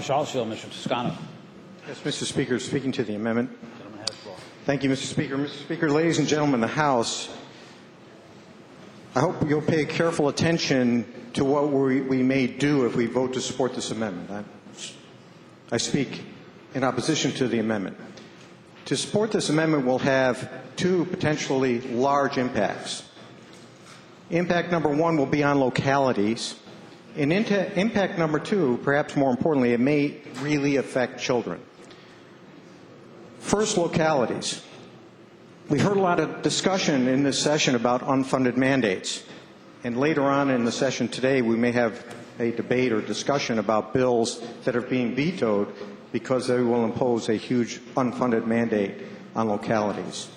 Gentleman from Charlottesville, Mr. Toscano. Yes, Mr. Speaker, speaking to the amendment. Gentleman has the floor. Thank you, Mr. Speaker. Mr. Speaker, ladies and gentlemen of the House, I hope you'll pay careful attention to what we may do if we vote to support this amendment. I speak in opposition to the amendment. To support this amendment will have two potentially large impacts. Impact number one will be on localities. And impact number two, perhaps more importantly, it may really affect children. First, localities. We heard a lot of discussion in this session about unfunded mandates. And later on in the session today, we may have a debate or discussion about bills that are being vetoed because they will impose a huge unfunded mandate on localities.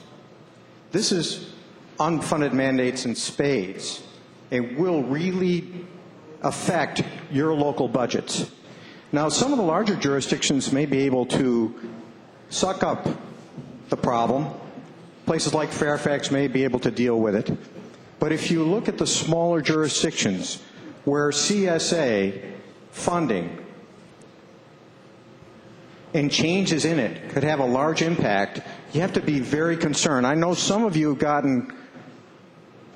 This is unfunded mandates in spades. It will really affect your local budgets. Now, some of the larger jurisdictions may be able to suck up the problem. Places like Fairfax may be able to deal with it. But if you look at the smaller jurisdictions where CSA funding and changes in it could have a large impact, you have to be very concerned. I know some of you have gotten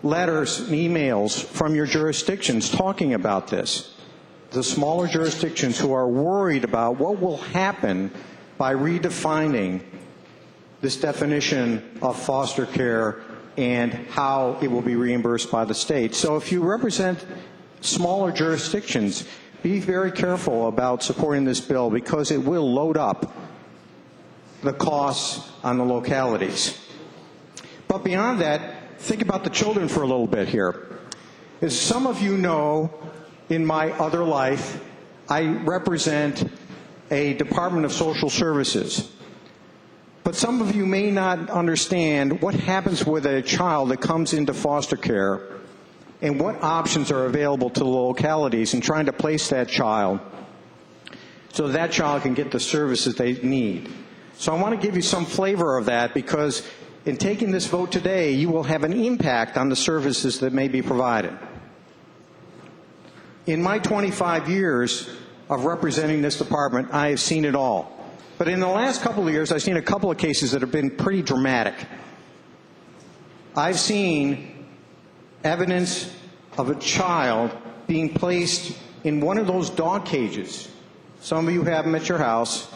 letters and emails from your jurisdictions talking about this. The smaller jurisdictions who are worried about what will happen by redefining this definition of foster care and how it will be reimbursed by the state. So if you represent smaller jurisdictions, be very careful about supporting this bill because it will load up the costs on the localities. But beyond that, think about the children for a little bit here. As some of you know, in my other life, I represent a Department of Social Services. But some of you may not understand what happens with a child that comes into foster care and what options are available to the localities in trying to place that child so that child can get the services they need. So I want to give you some flavor of that because in taking this vote today, you will have an impact on the services that may be provided. In my 25 years of representing this department, I have seen it all. But in the last couple of years, I've seen a couple of cases that have been pretty dramatic. I've seen evidence of a child being placed in one of those dog cages. Some of you have them at your house.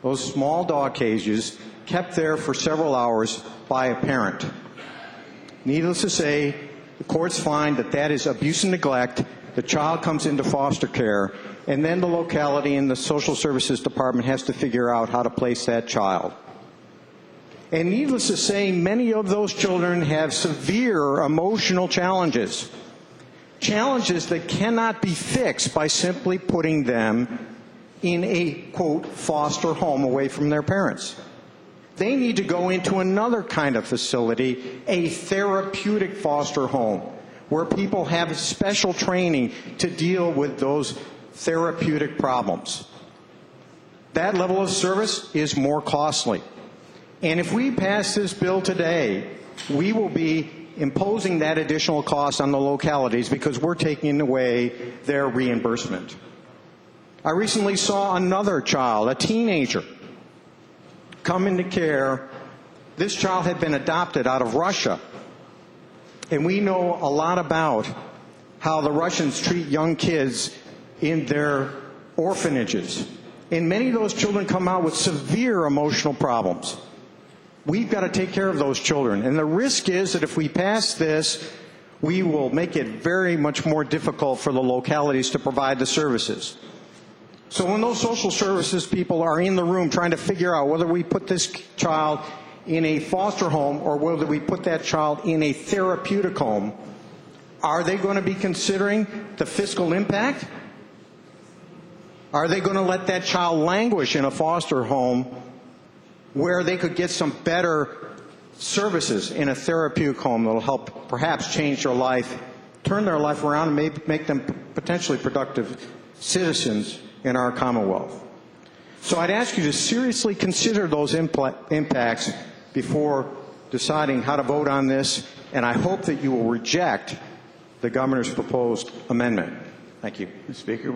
Those small dog cages kept there for several hours by a parent. Needless to say, the courts find that that is abuse and neglect. The child comes into foster care, and then the locality and the social services department has to figure out how to place that child. And needless to say, many of those children have severe emotional challenges. Challenges that cannot be fixed by simply putting them in a, quote, foster home away from their parents. They need to go into another kind of facility, a therapeutic foster home, where people have special training to deal with those therapeutic problems. That level of service is more costly. And if we pass this bill today, we will be imposing that additional cost on the localities because we're taking away their reimbursement. I recently saw another child, a teenager, come into care. This child had been adopted out of Russia. And we know a lot about how the Russians treat young kids in their orphanages. And many of those children come out with severe emotional problems. We've got to take care of those children. And the risk is that if we pass this, we will make it very much more difficult for the localities to provide the services. So when those social services people are in the room trying to figure out whether we put this child in a foster home or whether we put that child in a therapeutic home, are they going to be considering the fiscal impact? Are they going to let that child languish in a foster home where they could get some better services in a therapeutic home that will help perhaps change their life, turn their life around, and make them potentially productive citizens in our Commonwealth? So I'd ask you to seriously consider those impacts before deciding how to vote on this, and I hope that you will reject the governor's proposed amendment. Thank you. Speaker.